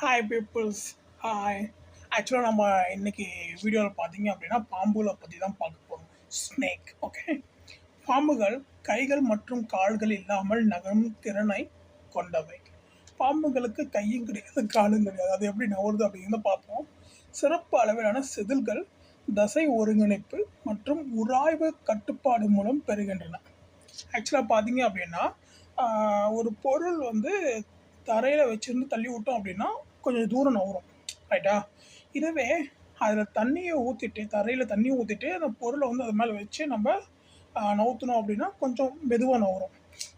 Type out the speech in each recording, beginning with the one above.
Hi peoples. Hi. ஆக்சுவலாக நம்ம இன்னைக்கு வீடியோவில் பார்த்தீங்க அப்படின்னா பாம்புகளை பற்றி தான் பார்க்க போகிறோம். ஸ்னேக். ஓகே. பாம்புகள் கைகள் மற்றும் கால்கள் இல்லாமல் நகரும் திறனை கொண்டவை. பாம்புகளுக்கு கையும் கிடையாது, காலும் கிடையாது. அது எப்படி நகருது அப்படிங்கிறத பார்ப்போம். சிறப்பு அளவிலான செதில்கள் தசை ஒருங்கிணைப்பு மற்றும் உராய்வு கட்டுப்பாடு மூலம் பெறுகின்றன. ஆக்சுவலாக பார்த்தீங்க அப்படின்னா ஒரு பொருள் வந்து தரையில் வச்சுருந்து தள்ளி விட்டோம் அப்படின்னா கொஞ்சம் தூரம் நகரும், ரைட்டா? இதுவே அதில் தண்ணியை ஊற்றிட்டு, தரையில் தண்ணியை ஊற்றிட்டு அந்த பொருளை வந்து அது மேலே வச்சு நம்ம நவுத்தணும் அப்படின்னா கொஞ்சம் மெதுவாக நகரும்.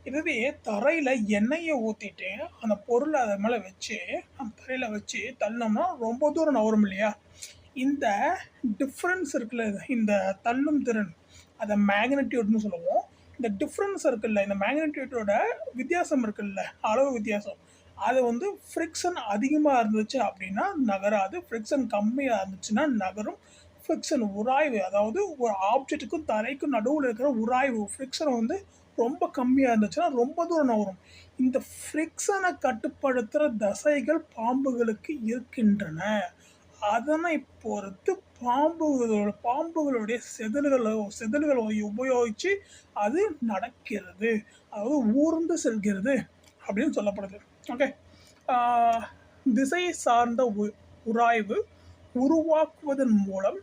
இதுவே தரையில் எண்ணெயை ஊற்றிட்டு அந்த பொருளை அது மேலே வச்சு அந்த தரையில் வச்சு தள்ளினோம்னா ரொம்ப தூரம் நகரும் இல்லையா? இந்த டிஃப்ரென்ஸ் இருக்குல்ல, இந்த தள்ளும் திறன், அதை மேக்னட்யூட்னு சொல்லுவோம். இந்த டிஃப்ரென்ஸ் இருக்குல்ல, இந்த மேக்னட்யூட்டோட வித்தியாசம் இருக்குல்ல, அளவு வித்தியாசம், அது வந்து ஃப்ரிக்ஷன் அதிகமாக இருந்துச்சு அப்படின்னா நகராது, ஃப்ரிக்ஷன் கம்மியாக இருந்துச்சுன்னா நகரும். ஃப்ரிக்ஷன் உராய்வு, அதாவது ஒரு ஆப்ஜெக்ட்டுக்கும் தரைக்கும் நடுவில் இருக்கிற உராய்வு ஃப்ரிக்ஷன் வந்து ரொம்ப கம்மியாக இருந்துச்சுன்னா ரொம்ப தூரம் நகரும். இந்த ஃப்ரிக்ஷனை கட்டுப்படுத்துகிற தசைகள் பாம்புகளுக்கு இருக்கின்றன. அதனை பொறுத்து பாம்புகளுடைய செதில்களை உபயோகித்து அது நடக்கிறது, அதாவது ஊர்ந்து செல்கிறது அப்படின்னு சொல்லப்படுது. ஓகே. திசை சார்ந்த உராய்வு உருவாக்குவதன் மூலம்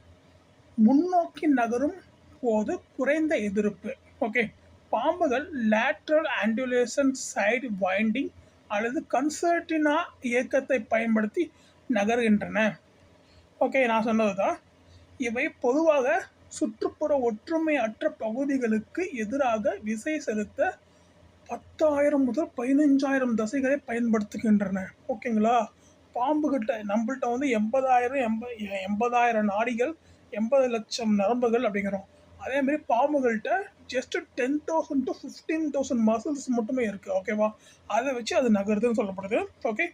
முன்னோக்கி நகரும் போது குறைந்த எதிர்ப்பு. ஓகே. பாம்புகள் லேட்ரல் ஆண்டுலேஷன், சைடு வைண்டிங் அல்லது கன்சர்டினா இயக்கத்தை பயன்படுத்தி நகர்கின்றன. ஓகே, நான் சொன்னது தான். இவை பொதுவாக சுற்றுப்புற ஒற்றுமையற்ற பகுதிகளுக்கு எதிராக விசை செலுத்த 10,000 முதல் 15,000 தசைகளை பயன்படுத்துகின்றன. ஓகேங்களா? பாம்புகிட்ட நம்மள்கிட்ட வந்து 80,000 நாடிகள், 80 லட்சம் நரம்புகள் அப்படிங்கிறோம். அதேமாரி பாம்புகள்கிட்ட ஜஸ்ட் 10,000 to 15,000 மசில்ஸ் மட்டுமே இருக்குது. ஓகேவா? அதை வச்சு அது நகருதுன்னு சொல்லப்படுது. ஓகே.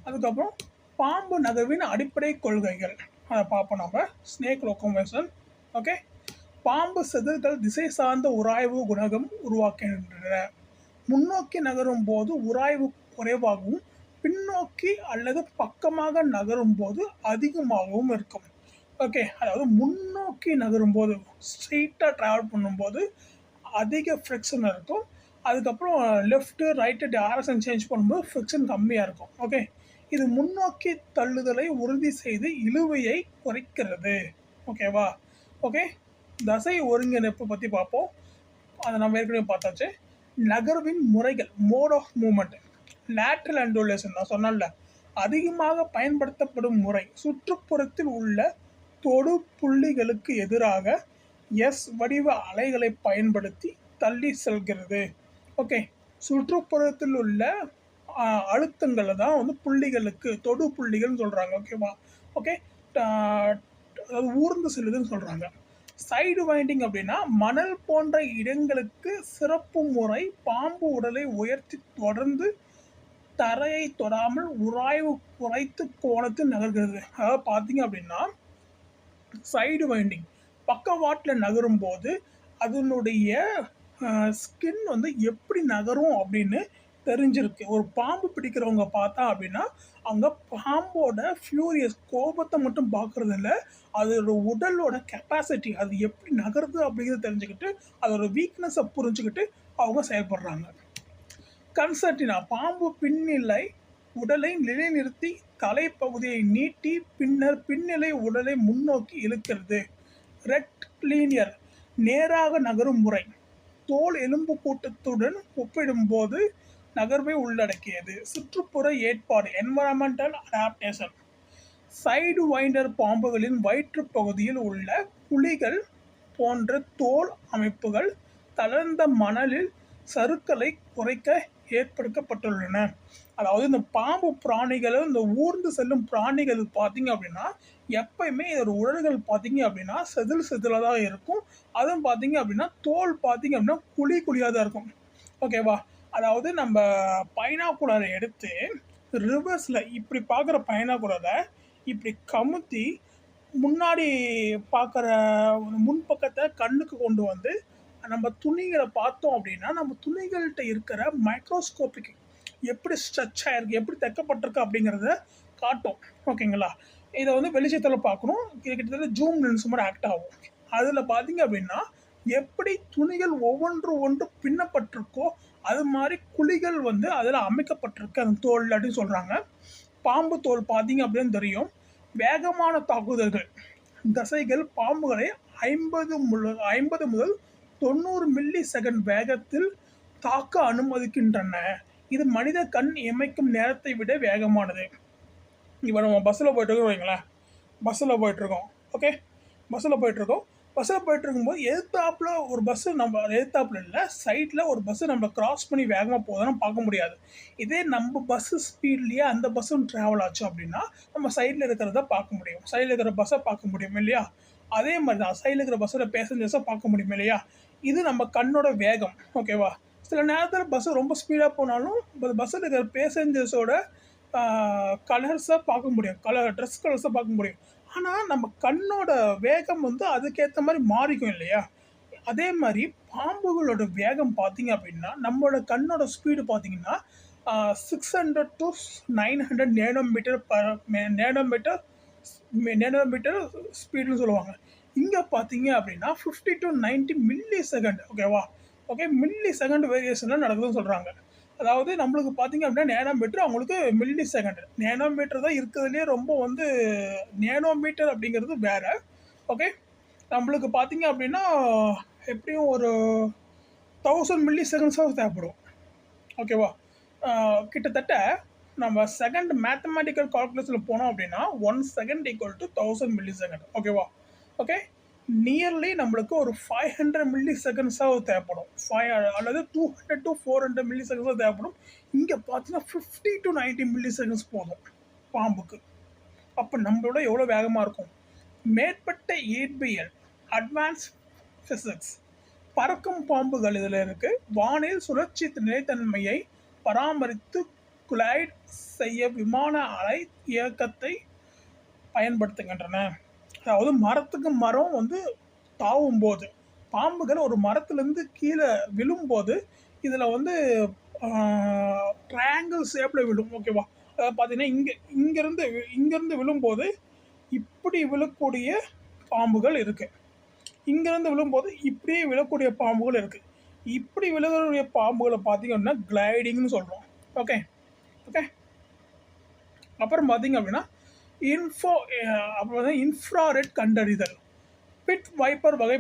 அதுக்கப்புறம் பாம்பு நகர்வின் அடிப்படை கொள்கைகள் அதை பார்ப்போம் நம்ம. Snake locomotion. ஓகே. பாம்பு செதில்கள் திசை சார்ந்த உராய்வு குணகம் உருவாக்குகின்றன. முன்னோக்கி நகரும் போது உராய்வு குறைவாகவும், பின்னோக்கி அல்லது பக்கமாக நகரும் போது அதிகமாகவும் இருக்கும். ஓகே. அதாவது முன்னோக்கி நகரும் போது, ஸ்ட்ரெயிட்டாக ட்ராவல் பண்ணும்போது அதிக ஃப்ரிக்ஷன் இருக்கும். அதுக்கப்புறம் லெஃப்ட்டு ரைட்டு டைரக்ஷன் சேஞ்ச் பண்ணும்போது ஃப்ரிக்ஷன் கம்மியாக இருக்கும். ஓகே. இது முன்னோக்கி தள்ளுதலை உறுதி செய்து இழுவையை குறைக்கிறது. ஓகேவா? ஓகே. தசை ஒருங்கிணைப்பு பற்றி பார்ப்போம். அதை நம்ம ஏற்கனவே பார்த்தாச்சு. நகர்வின் முறைகள், மோட் ஆஃப் மூமெண்ட். லேட்ரல் ஆண்டுலேஷன் நான் சொன்னேன்ல, அதிகமாக பயன்படுத்தப்படும் முறை சுற்றுப்புறத்தில் உள்ள தொடு புள்ளிகளுக்கு எதிராக எஸ் வடிவ அலைகளை பயன்படுத்தி தள்ளி செல்கிறது. ஓகே. சுற்றுப்புறத்தில் உள்ள அழுத்தங்களை தான் வந்து புள்ளிகளுக்கு தொடு புள்ளிகள்னு சொல்கிறாங்க. ஓகேவா? ஓகே. அதாவது ஊர்ந்து செல்லுதுன்னு சொல்கிறாங்க. சைடு வைண்டிங் அப்படின்னா மணல் போன்ற இடங்களுக்கு சிறப்பு முறை பாம்பு உடலை உயர்த்தி தொடர்ந்து தரையை தொடாமல் உராய்வு குறைத்து கோணத்தில் நகர்கிறது. அதாவது பார்த்தீங்க அப்படின்னா சைடு வைண்டிங் பக்கவாட்டில் நகரும் போது அதனுடைய ஸ்கின் வந்து எப்படி நகரும் அப்படின்னு தெரிஞ்சிருக்கு. ஒரு பாம்பு பிடிக்கிறவங்க பார்த்தா அப்படின்னா அங்கே பாம்போட ஃபியூரியஸ் கோபத்தை மட்டும் பார்க்குறது இல்லை, அதோட உடலோட கெப்பாசிட்டி, அது எப்படி நகருது அப்படிங்கிறத தெரிஞ்சுக்கிட்டு அதோட வீக்னஸை புரிஞ்சுக்கிட்டு அவங்க செயல்படுறாங்க. கன்சர்டினா பாம்பு பின்னிலை உடலை நிலைநிறுத்தி தலைப்பகுதியை நீட்டி பின்னர் பின்னிலை உடலை முன்னோக்கி இழுக்கிறது. ரெக்ட் லீனியர் நேராக நகரும் முறை தோல் எலும்பு கூட்டத்துடன் ஒப்பிடும்போது நகர்வை உள்ளடக்கியது. சுற்றுப்புற ஏற்பாடு என்வரான்மெண்டல் அடாப்டேஷன். சைடு வைண்டர் பாம்புகளின் வயிற்று பகுதியில் உள்ள குழிகள் போன்ற தோல் அமைப்புகள் தளர்ந்த மணலில் சறுக்கலை குறைக்க ஏற்படுத்தப்பட்டுள்ளன. அதாவது இந்த பாம்பு பிராணிகளும் இந்த ஊர்ந்து செல்லும் பிராணிகள் பார்த்தீங்க அப்படின்னா எப்பயுமே இதோட உடல்கள் பார்த்தீங்க அப்படின்னா செதிலாக தான் இருக்கும். அதுவும் பார்த்தீங்க அப்படின்னா தோல் பார்த்தீங்க அப்படின்னா குழியாக தான் இருக்கும். ஓகேவா? அதாவது நம்ம பைனாக்குலரை எடுத்து ரிவர்ஸில் இப்படி பார்க்குற பைனாக்குலரை இப்படி கமுத்தி முன்னாடி பார்க்குற முன்பக்கத்தை கண்ணுக்கு கொண்டு வந்து நம்ம துணிகளை பார்த்தோம் அப்படின்னா நம்ம துணிகள்கிட்ட இருக்கிற மைக்ரோஸ்கோபிக் எப்படி ஸ்ட்ரெச் ஆயிருக்கு, எப்படி தைக்கப்பட்டிருக்கு அப்படிங்கிறத காட்டும். ஓகேங்களா? இதை வந்து வெளிச்சத்தில் பார்க்கணும். இது கிட்டத்தட்ட ஜூம் லென்ஸ் மாதிரி ஆக்ட் ஆகும். அதில் பார்த்தீங்க அப்படின்னா எப்படி துணிகள் ஒன்று பின்னப்பட்டிருக்கோ அது மாதிரி குழிகள் வந்து அதில் அமைக்கப்பட்டிருக்கு அந்த தோல் அப்படின்னு சொல்கிறாங்க. பாம்பு தோல் பார்த்தீங்க அப்படின்னு தெரியும். வேகமான தாக்குதல்கள் தசைகள் பாம்புகளை 50 முதல் 90 மில்லி செகண்ட் வேகத்தில் தாக்க அனுமதிக்கின்றன. இது மனித கண் இமைக்கும் நேரத்தை விட வேகமானது. இப்போ நம்ம பஸ்ஸில் போயிட்டுருக்கோம் வைங்களேன், பஸ்ஸில் போயிட்டுருக்கோம். ஓகே, பஸ்ஸில் போயிட்டுருக்கோம். பஸ்ஸில் போயிட்டுருக்கும்போது எதிர்த்தாப்பில் ஒரு பஸ்ஸு, நம்ம எதிர்த்தாப்பில் இல்லை, சைடில் ஒரு பஸ்ஸு நம்ம கிராஸ் பண்ணி வேகமாக போகுதுன்னு பார்க்க முடியாது. இதே நம்ம பஸ்ஸு ஸ்பீட்லேயே அந்த பஸ்ஸும் ட்ராவல் ஆச்சு அப்படின்னா நம்ம சைடில் இருக்கிறத பார்க்க முடியும், சைடில் இருக்கிற பஸ்ஸை பார்க்க முடியும் இல்லையா? அதே மாதிரி தான் சைடில் இருக்கிற பஸ்ஸோட பேசஞ்சர்ஸை பார்க்க முடியும் இல்லையா? இது நம்ம கண்ணோட வேகம். ஓகேவா? சில நேரத்தில் பஸ்ஸு ரொம்ப ஸ்பீடாக போனாலும் பஸ்ஸில் இருக்கிற பேசஞ்சர்ஸோட கலர்ஸை பார்க்க முடியும், ட்ரெஸ் கலர்ஸை பார்க்க முடியும். ஆனால் நம்ம கண்ணோட வேகம் வந்து அதுக்கேற்ற மாதிரி மாறிக்கும் இல்லையா? அதே மாதிரி பாம்புகளோட வேகம் பார்த்தீங்க அப்படின்னா நம்மளோட கண்ணோட ஸ்பீடு பார்த்தீங்கன்னா 600 to 900 நேனோமீட்டர் ஸ்பீடுன்னு சொல்லுவாங்க. இங்கே பார்த்தீங்க அப்படின்னா 50 to 90 மில்லி செகண்ட். ஓகேவா? ஓகே, மில்லி செகண்ட் வேரியேஷனில் நடக்குதுன்னு சொல்கிறாங்க. அதாவது நம்மளுக்கு பார்த்தீங்க அப்படின்னா நேனோமீட்டர், அவங்களுக்கு மில்லி செகண்ட். நேனோமீட்டர் தான் இருக்கிறதுலே ரொம்ப வந்து நேனோமீட்டர் அப்படிங்கிறது வேறு. ஓகே, நம்மளுக்கு பார்த்தீங்க அப்படின்னா எப்படியும் ஒரு 1000 மில்லி செகண்ட்ஸாக தேவைப்படும். ஓகேவா? கிட்டத்தட்ட நம்ம செகண்ட் மேத்தமேட்டிக்கல் கால்குலேஷனில் போனோம் அப்படின்னா 1 second equal to 1000 milli second. ஓகேவா? ஓகே, நியர்லி நம்மளுக்கு ஒரு 500 மில்லி செகண்ட்ஸாக தேவைப்படும். அல்லது 200 to 400 மில்லி செகண்ட்ஸாக தேவைப்படும். இங்கே பார்த்தீங்கன்னா 50 to 90 மில்லி செகண்ட்ஸ் போதும் பாம்புக்கு. அப்போ நம்மளோட எவ்வளோ வேகமாக இருக்கும்? மேற்பட்ட இயற்பியல், அட்வான்ஸ் ஃபிசிக்ஸ், பறக்கும் பாம்புகள் இதில் இருக்குது. வானில் சுழற்சி நிலைத்தன்மையை பராமரித்து குளைட் செய்ய விமான அலை இயக்கத்தை பயன்படுத்துகின்றன. அதாவது மரத்துக்கு மரம் வந்து தாவும் போது, பாம்புகள் ஒரு மரத்துலேருந்து கீழே விழும்போது இதில் வந்து ட்ரையாங்கிள் ஷேப்பில் விழும். ஓகேவா? அதாவது பார்த்தீங்கன்னா இங்கேருந்து விழும்போது இப்படி விழக்கூடிய பாம்புகள் இருக்குது, இங்கேருந்து விழும்போது இப்படியே விழக்கூடிய பாம்புகள் இருக்குது. இப்படி விழக்கூடிய பாம்புகளை பார்த்தீங்கன்னா கிளைடிங்னு சொல்கிறோம். ஓகே ஓகே அப்புறம் பார்த்தீங்க அப்படின்னா அப்புறம் இன்ஃப்ராரெட் கண்டறிதல். பிட் வைப்பர் வகை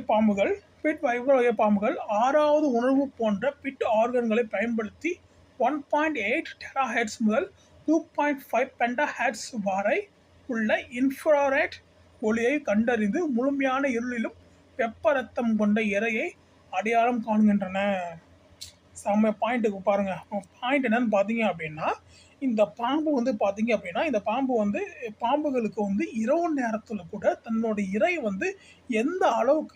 பாம்புகள் 6வது உணர்வு போன்ற பிட் ஆர்கன்களை பயன்படுத்தி 1.8 டெராஹெர்ட்ஸ் முதல் 2.5 பென்டாஹெர்ட்ஸ் வரை உள்ள இன்ஃப்ராரெட் ஒளியை கண்டறிந்து முழுமையான இருளிலும் வெப்ப ரத்தம் கொண்ட இரையை அடையாளம் காண்கின்றன. செம்ம பாயிண்ட்டுக்கு பாருங்கள். பாயிண்ட் என்னன்னு பார்த்தீங்க அப்படின்னா, இந்த பாம்பு வந்து பார்த்தீங்க அப்படின்னா இந்த பாம்பு வந்து பாம்புகளுக்கு வந்து இரவு நேரத்தில் கூட தன்னோட இரை வந்து எந்த அளவுக்கு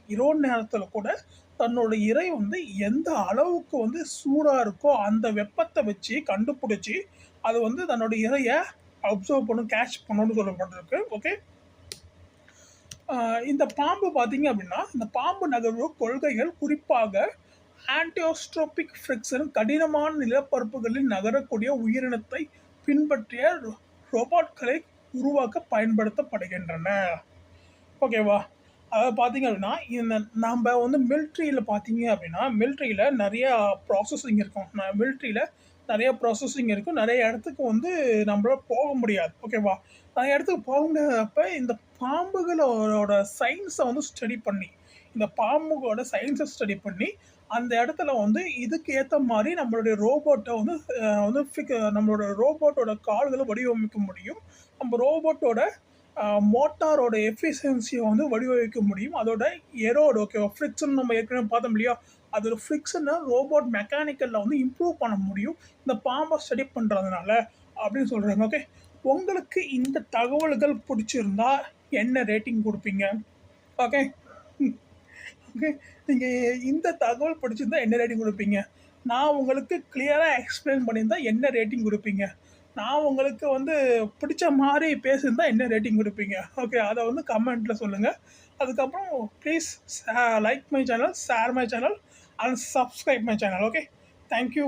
எந்த அளவுக்கு வந்து சூடாக இருக்கோ அந்த வெப்பத்தை வச்சு கண்டுபிடிச்சி அது வந்து தன்னோட இரையை அப்சர்வ் பண்ணும், கேட்ச் பண்ணணும்னு சொல்லப்பட்டிருக்கு. ஓகே, இந்த பாம்பு பார்த்தீங்க அப்படின்னா இந்த பாம்பு நகர்வு கொள்கைகள் குறிப்பாக ஆன்டியோஸ்ட்ரோபிக் ஃப்ரிக்ஷன், கடினமான நிலப்பரப்புகளில் நகரக்கூடிய உயிரினத்தை பின்பற்றிய ரோபோட்களை உருவாக்க பயன்படுத்தப்படுகின்றன. ஓகேவா? அதாவது பார்த்தீங்க அப்படின்னா நம்ம வந்து மிலிட்ரியில் பார்த்தீங்க அப்படின்னா மிலிட்ரியில் நிறைய ப்ராசஸிங் இருக்கும். நிறைய இடத்துக்கு வந்து நம்மளால போக முடியாது. ஓகேவா? நிறைய இடத்துக்கு போக முடியாதப்ப இந்த பாம்புகளோட சயின்ஸை வந்து ஸ்டடி பண்ணி அந்த இடத்துல வந்து இதுக்கு ஏற்ற மாதிரி நம்மளுடைய ரோபோட்டை வந்து நம்மளோட ரோபோட்டோட கால்களை வடிவமைக்க முடியும். நம்ம ரோபோட்டோட மோட்டாரோட எஃபிஷியன்சியை வந்து வடிவமைக்க முடியும். அதோட எரோடு ஓகேவா, ஃப்ரிக்ஷன் நம்ம ஏற்கனவே பார்த்தோம் இல்லையா, அதோட ஃப்ரிக்ஷனை ரோபோட் மெக்கானிக்கலில் வந்து இம்ப்ரூவ் பண்ண முடியும் இந்த பாம்பை ஸ்டடி பண்ணுறதுனால அப்படின்னு சொல்கிறாங்க. ஓகே, உங்களுக்கு இந்த தகவல்கள் பிடிச்சிருந்தா என்ன ரேட்டிங் கொடுப்பீங்க? ஓகே ஓகே நீங்கள் இந்த தகவல் பிடிச்சிருந்தா என்ன ரேட்டிங் கொடுப்பீங்க? நான் உங்களுக்கு கிளியராக எக்ஸ்பிளைன் பண்ணியிருந்தா என்ன ரேட்டிங் கொடுப்பீங்க? நான் உங்களுக்கு வந்து பிடிச்ச மாதிரி பேசியிருந்தால் என்ன ரேட்டிங் கொடுப்பீங்க? ஓகே, அதை வந்து கமெண்ட்டில் சொல்லுங்கள். அதுக்கப்புறம் please like my channel, share my channel and subscribe my channel. Okay, thank you.